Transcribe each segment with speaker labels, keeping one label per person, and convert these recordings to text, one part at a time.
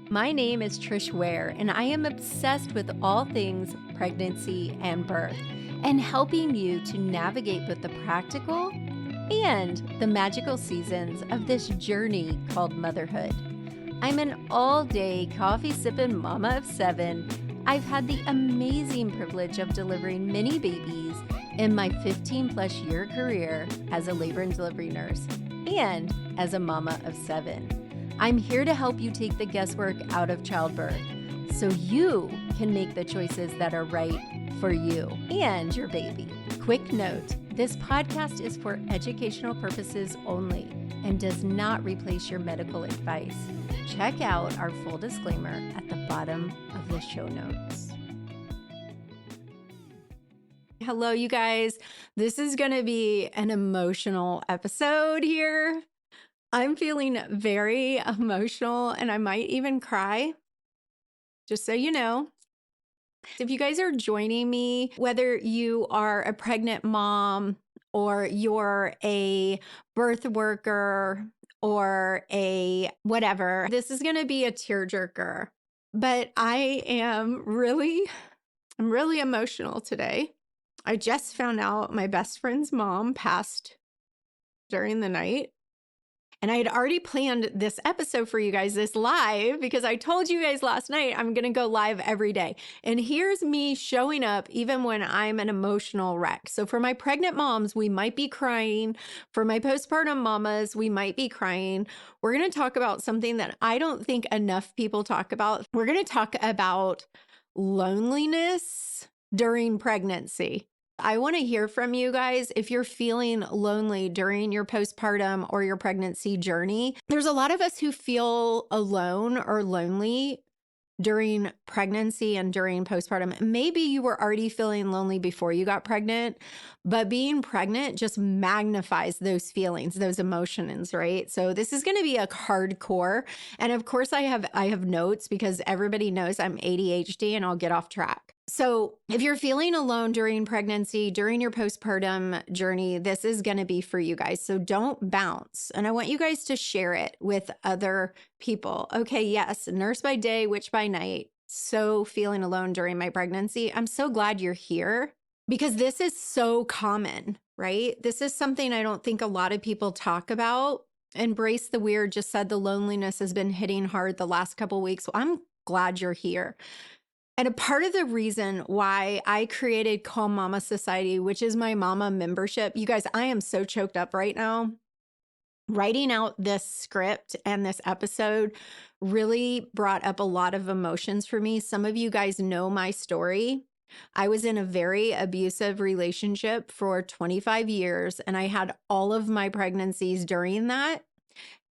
Speaker 1: My name is Trish Ware, and I am obsessed with all things pregnancy and birth, and helping you to navigate both the practical and the magical seasons of this journey called motherhood. I'm an all-day coffee-sipping mama of 7. I've had the amazing privilege of delivering many babies in my 15-plus year career as a labor and delivery nurse and as a mama of 7. I'm here to help you take the guesswork out of childbirth so you can make the choices that are right for you and your baby. Quick note, this podcast is for educational purposes only and does not replace your medical advice. Check out our full disclaimer at the bottom of the show notes. Hello, you guys. This is going to be an emotional episode here. I'm feeling very emotional and I might even cry, just so you know. If you guys are joining me, whether you are a pregnant mom or you're a birth worker or a whatever, this is going to be a tearjerker. But I'm really emotional today. I just found out my best friend's mom passed during the night. And I had already planned this episode for you guys, this live, because I told you guys last night I'm going to go live every day. And here's me showing up even when I'm an emotional wreck. So for my pregnant moms, we might be crying. For my postpartum mamas, we might be crying. We're going to talk about something that I don't think enough people talk about. We're going to talk about loneliness during pregnancy. I want to hear from you guys if you're feeling lonely during your postpartum or your pregnancy journey. There's a lot of us who feel alone or lonely during pregnancy and during postpartum. Maybe you were already feeling lonely before you got pregnant, but being pregnant just magnifies those feelings, those emotions, right? So this is going to be a hardcore. And of course I have notes because everybody knows I'm ADHD and I'll get off track. So if you're feeling alone during pregnancy, during your postpartum journey, this is going to be for you guys. So don't bounce. And I want you guys to share it with other people. Okay, yes, nurse by day, witch by night. So feeling alone during my pregnancy. I'm so glad you're here because this is so common, right? This is something I don't think a lot of people talk about. Embrace the Weird just said the loneliness has been hitting hard the last couple of weeks. So I'm glad you're here. And a part of the reason why I created Calm Mama Society, which is my mama membership, you guys, I am so choked up right now. Writing out this script and this episode really brought up a lot of emotions for me. Some of you guys know my story. I was in a very abusive relationship for 25 years, and I had all of my pregnancies during that.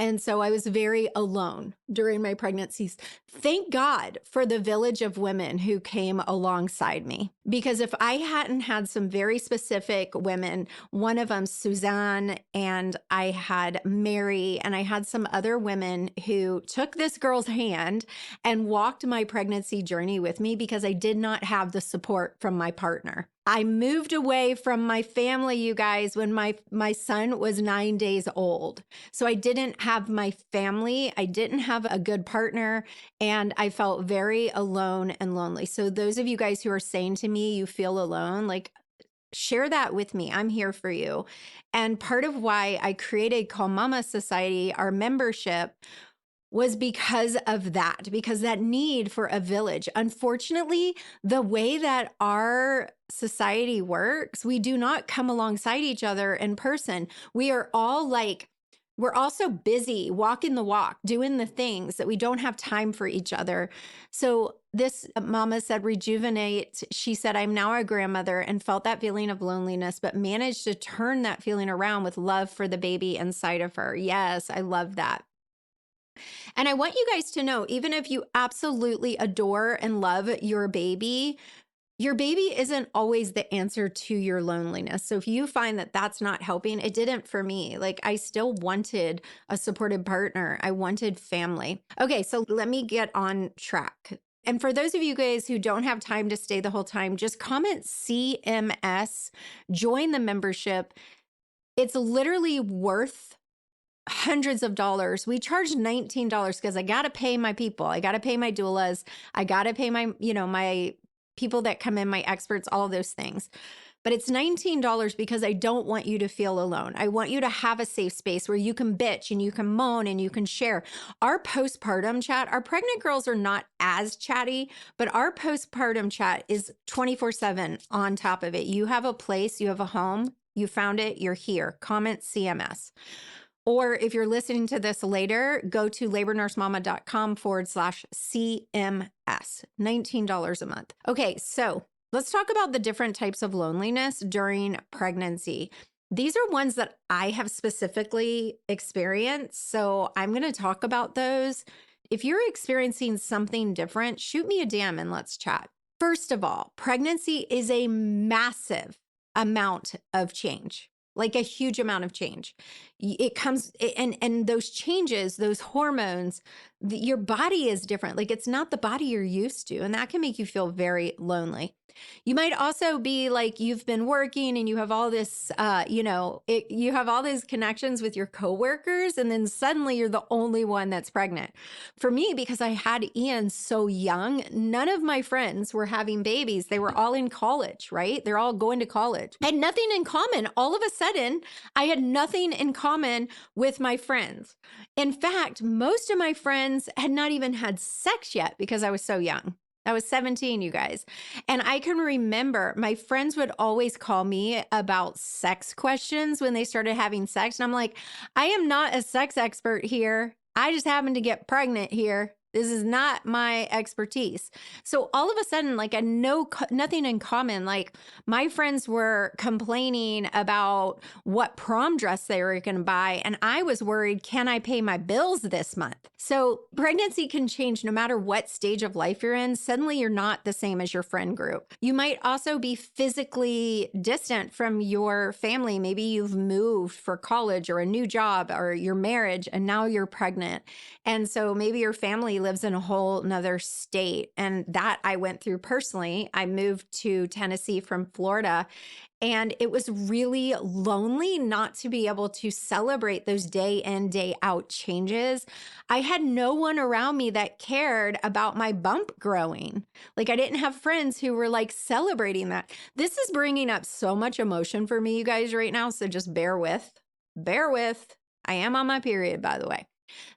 Speaker 1: And so I was very alone during my pregnancies. Thank God for the village of women who came alongside me. Because if I hadn't had some very specific women, one of them, Suzanne, and I had Mary, and I had some other women who took this girl's hand and walked my pregnancy journey with me because I did not have the support from my partner. I moved away from my family, you guys, when my son was 9 days old. So I didn't have my family. I didn't have a good partner, and I felt very alone and lonely. So those of you guys who are saying to me, you feel alone, like, share that with me. I'm here for you. And part of why I created Calm Mama Society, our membership, was because of that, because that need for a village. Unfortunately, the way that our society works, we do not come alongside each other in person. We are all we're all so busy walking the walk, doing the things that we don't have time for each other. So this mama said, rejuvenate. She said, I'm now a grandmother and felt that feeling of loneliness, but managed to turn that feeling around with love for the baby inside of her. Yes, I love that. And I want you guys to know, even if you absolutely adore and love your baby isn't always the answer to your loneliness. So if you find that that's not helping, it didn't for me. Like, I still wanted a supportive partner. I wanted family. Okay, so let me get on track. And for those of you guys who don't have time to stay the whole time, just comment CMS, join the membership. It's literally worth hundreds of dollars. We charge $19 because I got to pay my people. I got to pay my doulas. I got to pay my, my people that come in, my experts, all of those things. But it's $19 because I don't want you to feel alone. I want you to have a safe space where you can bitch and you can moan and you can share. Our postpartum chat, our pregnant girls are not as chatty, but our postpartum chat is 24/7 on top of it. You have a place, you have a home, you found it, you're here. Comment CMS. Or if you're listening to this later, go to labornursemama.com/CMS, $19 a month. Okay, so let's talk about the different types of loneliness during pregnancy. These are ones that I have specifically experienced, so I'm going to talk about those. If you're experiencing something different, shoot me a DM and let's chat. First of all, pregnancy is a massive amount of change. Like a huge amount of change. It comes, and those changes, those hormones, your body is different. Like it's not the body you're used to, and that can make you feel very lonely. You might also be like you've been working and you have all this, you have all these connections with your coworkers, and then suddenly you're the only one that's pregnant. For me, because I had Ian so young, none of my friends were having babies. They were all in college, right? They're all going to college. I had nothing in common. All of a sudden, I had nothing in common with my friends. In fact, most of my friends had not even had sex yet because I was so young. I was 17, you guys. And I can remember my friends would always call me about sex questions when they started having sex. And I'm like, I am not a sex expert here. I just happened to get pregnant here. This is not my expertise. So all of a sudden, like I know nothing in common. Like my friends were complaining about what prom dress they were going to buy. And I was worried, can I pay my bills this month? So pregnancy can change no matter what stage of life you're in. Suddenly you're not the same as your friend group. You might also be physically distant from your family. Maybe you've moved for college or a new job or your marriage, and now you're pregnant. And so maybe your family lives in a whole nother state. And that I went through personally. I moved to Tennessee from Florida, and it was really lonely not to be able to celebrate those day in, day out changes. I had no one around me that cared about my bump growing. Like I didn't have friends who were like celebrating that. This is bringing up so much emotion for me, you guys, right now. So just bear with. Bear with. I am on my period, by the way.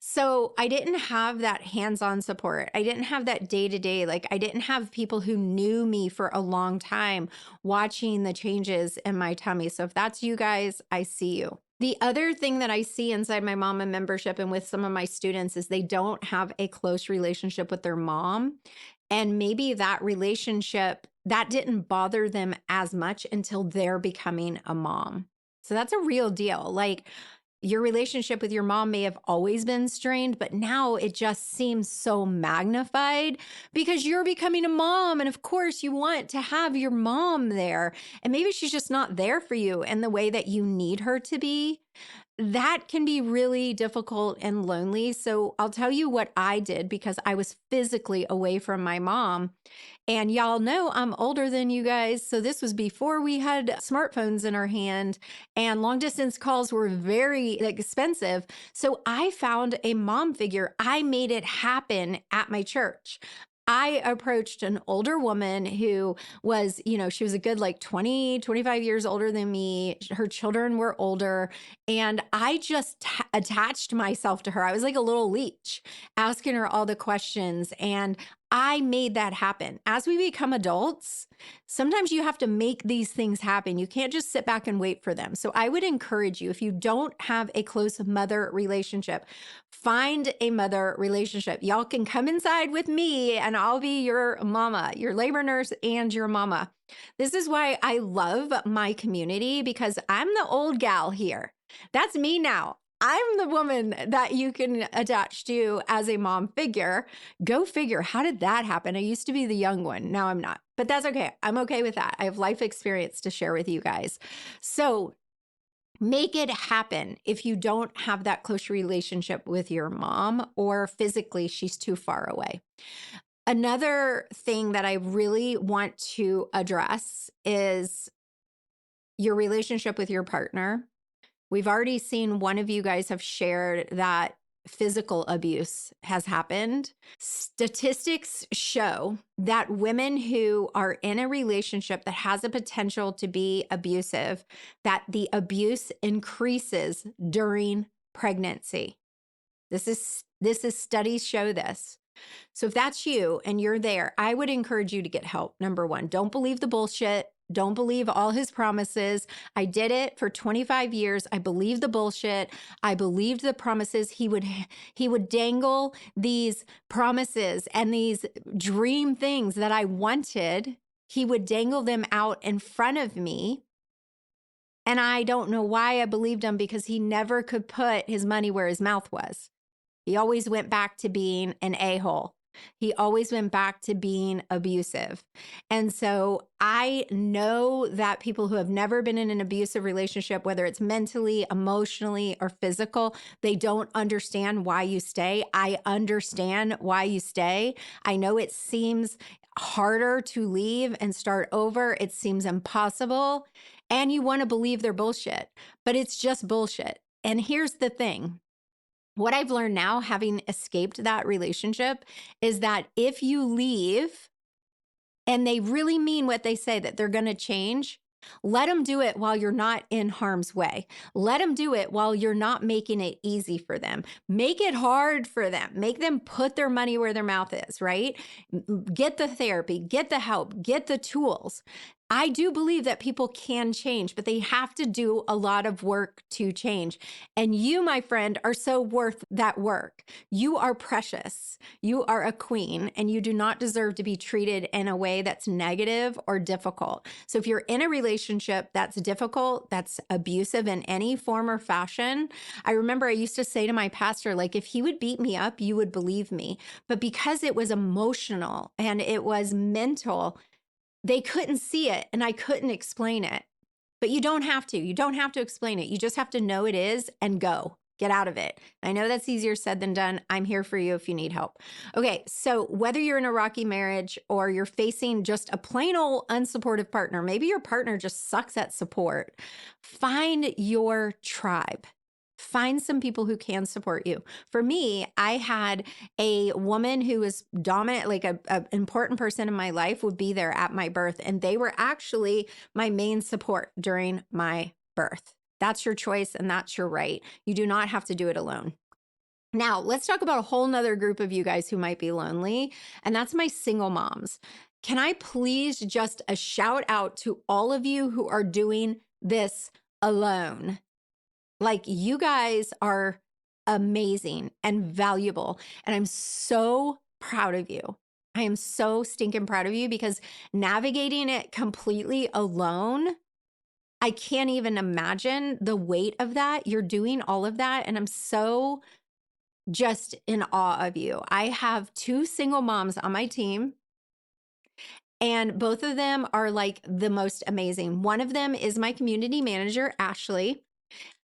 Speaker 1: So I didn't have that hands-on support. I didn't have that day-to-day. Like I didn't have people who knew me for a long time watching the changes in my tummy. So if that's you guys, I see you. The other thing that I see inside my mama membership and with some of my students is they don't have a close relationship with their mom. And maybe that relationship, that didn't bother them as much until they're becoming a mom. So that's a real deal. Like your relationship with your mom may have always been strained, but now it just seems so magnified because you're becoming a mom. And of course, you want to have your mom there. And maybe she's just not there for you in the way that you need her to be. That can be really difficult and lonely. So I'll tell you what I did because I was physically away from my mom. And y'all know I'm older than you guys. So this was before we had smartphones in our hand, and long distance calls were very expensive. So I found a mom figure. I made it happen at my church. I approached an older woman who was, she was a good like 20, 25 years older than me. Her children were older. And I just attached myself to her. I was like a little leech, asking her all the questions. And I made that happen. As we become adults, sometimes you have to make these things happen. You can't just sit back and wait for them. So I would encourage you, if you don't have a close mother relationship, find a mother relationship. Y'all can come inside with me and I'll be your mama, your labor nurse and your mama. This is why I love my community, because I'm the old gal here. That's me now. I'm the woman that you can attach to as a mom figure. Go figure. How did that happen? I used to be the young one. Now I'm not, but that's okay. I'm okay with that. I have life experience to share with you guys. So make it happen if you don't have that close relationship with your mom, or physically she's too far away. Another thing that I really want to address is your relationship with your partner. We've already seen one of you guys have shared that physical abuse has happened. Statistics show that women who are in a relationship that has a potential to be abusive, that the abuse increases during pregnancy. This is studies show this. So if that's you and you're there, I would encourage you to get help. Number one, don't believe the bullshit. Don't believe all his promises. I did it for 25 years. I believed the bullshit. I believed the promises. He would dangle these promises and these dream things that I wanted. He would dangle them out in front of me. And I don't know why I believed him, because he never could put his money where his mouth was. He always went back to being an a-hole. He always went back to being abusive. And so I know that people who have never been in an abusive relationship, whether it's mentally, emotionally, or physical, they don't understand why you stay. I understand why you stay. I know it seems harder to leave and start over. It seems impossible. And you want to believe their bullshit, but it's just bullshit. And here's the thing. What I've learned now, having escaped that relationship, is that if you leave and they really mean what they say, that they're going to change, let them do it while you're not in harm's way. Let them do it while you're not making it easy for them. Make it hard for them. Make them put their money where their mouth is, right? Get the therapy, get the help, get the tools. I do believe that people can change, but they have to do a lot of work to change. And you, my friend, are so worth that work. You are precious. You are a queen, and you do not deserve to be treated in a way that's negative or difficult. So if you're in a relationship that's difficult, that's abusive in any form or fashion, I remember I used to say to my pastor, like, if he would beat me up, you would believe me. But because it was emotional and it was mental, they couldn't see it and I couldn't explain it. But you don't have to. You don't have to explain it. You just have to know it is and go. Get out of it. I know that's easier said than done. I'm here for you if you need help. Okay, so whether you're in a rocky marriage or you're facing just a plain old unsupportive partner, maybe your partner just sucks at support, find your tribe. Find some people who can support you. For me, I had a woman who was dominant, like an important person in my life would be there at my birth. And they were actually my main support during my birth. That's your choice and that's your right. You do not have to do it alone. Now, let's talk about a whole nother group of you guys who might be lonely, and that's my single moms. Can I please just a shout out to all of you who are doing this alone? Like, you guys are amazing and valuable. And I'm so proud of you. I am so stinking proud of you, because navigating it completely alone, I can't even imagine the weight of that. You're doing all of that. And I'm so just in awe of you. I have 2 single moms on my team, and both of them are like the most amazing. One of them is my community manager, Ashley.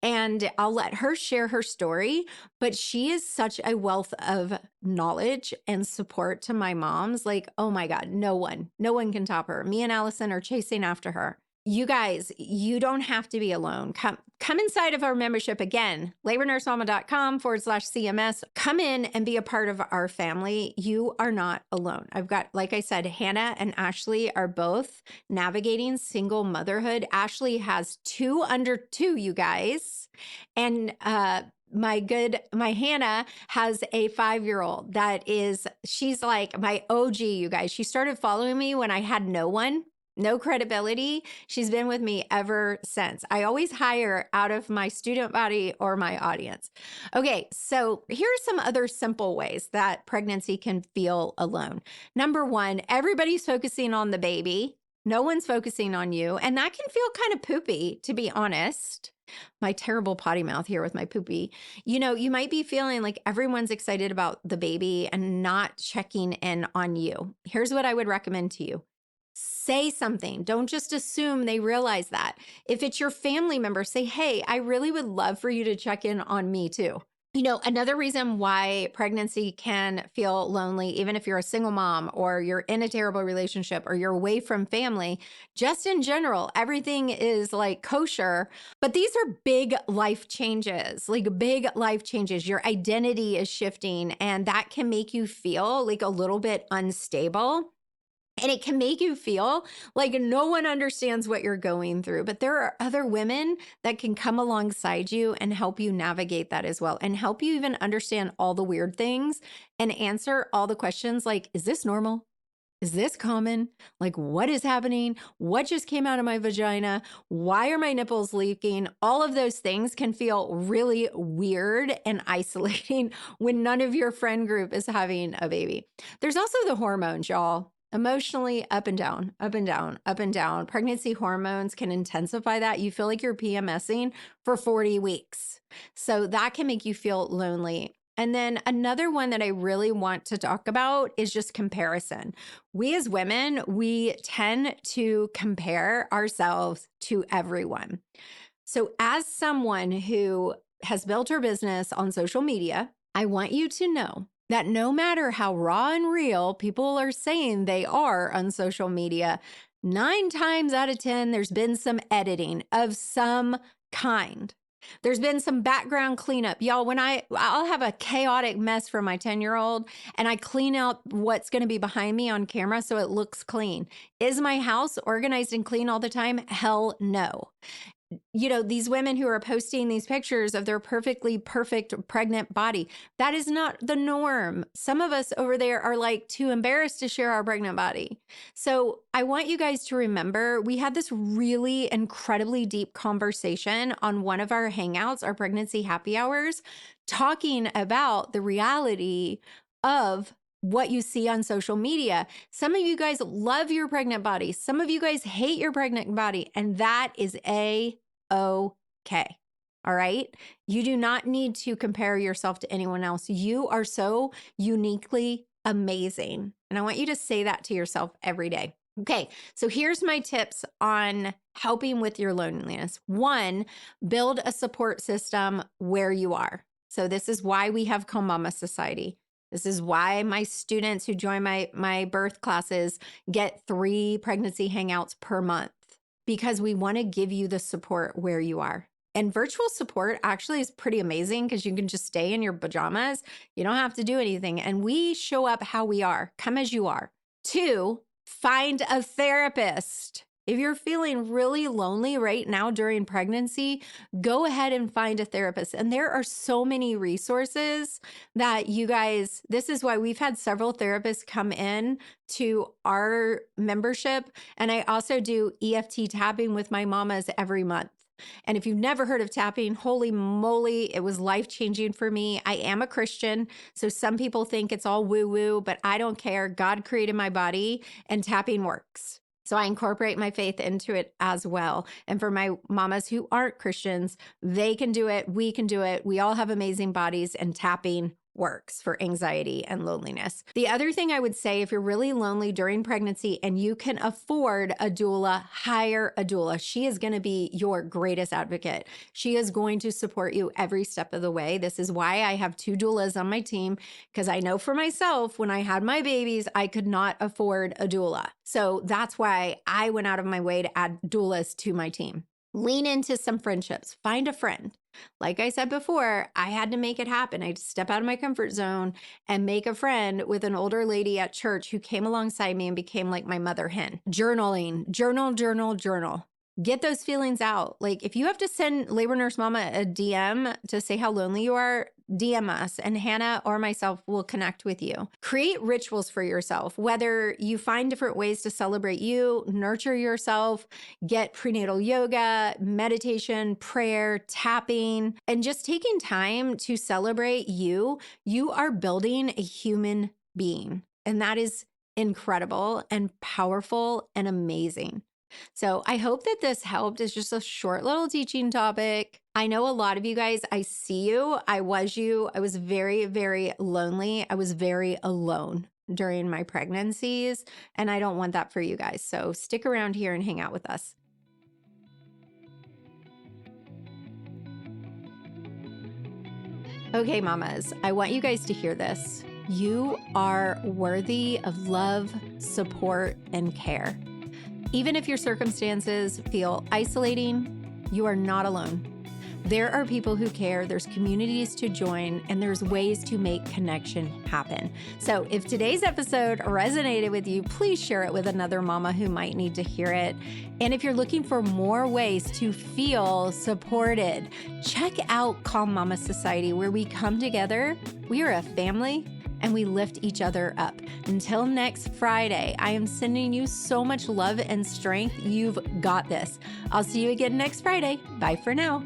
Speaker 1: And I'll let her share her story, but she is such a wealth of knowledge and support to my moms. Like, oh my God, no one can top her. Me and Allison are chasing after her. You guys, you don't have to be alone. Come inside of our membership again, labornursemama.com/CMS. Come in and be a part of our family. You are not alone. I've got, like I said, Hannah and Ashley are both navigating single motherhood. Ashley has 2 under 2, you guys. And, my Hannah has a 5-year-old she's like my OG, you guys. She started following me when I had no credibility. She's been with me ever since. I always hire out of my student body or my audience. Okay, so here's some other simple ways that pregnancy can feel alone. Number 1, everybody's focusing on the baby. No one's focusing on you. And that can feel kind of poopy, to be honest. My terrible potty mouth here with my poopy. You know, you might be feeling like everyone's excited about the baby and not checking in on you. Here's what I would recommend to you. Say something. Don't just assume they realize that. If it's your family member, say, hey, I really would love for you to check in on me too. Another reason why pregnancy can feel lonely, even if you're a single mom or you're in a terrible relationship or you're away from family, just in general, everything is like kosher. But these are big life changes, like big life changes. Your identity is shifting, and that can make you feel like a little bit unstable. And it can make you feel like no one understands what you're going through. But there are other women that can come alongside you and help you navigate that as well, and help you even understand all the weird things and answer all the questions like, is this normal? Is this common? Like, what is happening? What just came out of my vagina? Why are my nipples leaking? All of those things can feel really weird and isolating when none of your friend group is having a baby. There's also the hormones, y'all. Emotionally up and down, up and down, up and down. Pregnancy hormones can intensify that. You feel like you're PMSing for 40 weeks. So that can make you feel lonely. And then another one that I really want to talk about is just comparison. We as women, we tend to compare ourselves to everyone. So as someone who has built her business on social media, I want you to know that no matter how raw and real people are saying they are on social media, 9 times out of 10, there's been some editing of some kind. There's been some background cleanup. Y'all, when I'll have a chaotic mess for my 10-year-old and I clean out what's going to be behind me on camera so it looks clean. Is my house organized and clean all the time? Hell no. These women who are posting these pictures of their perfectly perfect pregnant body, that is not the norm. Some of us over there are like too embarrassed to share our pregnant body. So I want you guys to remember, we had this really incredibly deep conversation on one of our hangouts, our pregnancy happy hours, talking about the reality of what you see on social media. Some of you guys love your pregnant body. Some of you guys hate your pregnant body, and that is okay. All right. You do not need to compare yourself to anyone else. You are so uniquely amazing. And I want you to say that to yourself every day. Okay. So here's my tips on helping with your loneliness. 1, build a support system where you are. So this is why we have Co-Mama Society. This is why my students who join my birth classes get 3 pregnancy hangouts per month, because we want to give you the support where you are. And virtual support actually is pretty amazing because you can just stay in your pajamas. You don't have to do anything. And we show up how we are. Come as you are. 2, find a therapist. If you're feeling really lonely right now during pregnancy, go ahead and find a therapist. And there are so many resources that you guys, this is why we've had several therapists come in to our membership. And I also do EFT tapping with my mamas every month. And if you've never heard of tapping, holy moly, it was life-changing for me. I am a Christian, so some people think it's all woo-woo, but I don't care. God created my body, and tapping works. So I incorporate my faith into it as well. And for my mamas who aren't Christians, they can do it. We can do it. We all have amazing bodies, and tapping works for anxiety and loneliness. The other thing I would say, if you're really lonely during pregnancy and you can afford a doula, hire a doula. She is going to be your greatest advocate. She is going to support you every step of the way. This is why I have 2 doulas on my team, because I know for myself, when I had my babies, I could not afford a doula. So that's why I went out of my way to add doulas to my team. Lean into some friendships. Find a friend. Like I said before, I had to make it happen. I had to step out of my comfort zone and make a friend with an older lady at church who came alongside me and became like my mother hen. Journaling, journal. Get those feelings out. Like if you have to send labor nurse mama a DM to say how lonely you are, DM us and Hannah or myself will connect with you. Create rituals for yourself, whether you find different ways to celebrate you, nurture yourself, get prenatal yoga, meditation, prayer, tapping, and just taking time to celebrate you. You are building a human being, and that is incredible and powerful and amazing. So I hope that this helped. It's just a short little teaching topic. I know a lot of you guys, I see you. I was you. I was very, very lonely. I was very alone during my pregnancies, and I don't want that for you guys. So stick around here and hang out with us. Okay, mamas, I want you guys to hear this. You are worthy of love, support, and care. Even if your circumstances feel isolating, you are not alone. There are people who care, there's communities to join, and there's ways to make connection happen. So if today's episode resonated with you, please share it with another mama who might need to hear it. And if you're looking for more ways to feel supported, check out Calm Mama Society, where we come together, we are a family, and we lift each other up. Until next Friday, I am sending you so much love and strength. You've got this. I'll see you again next Friday. Bye for now.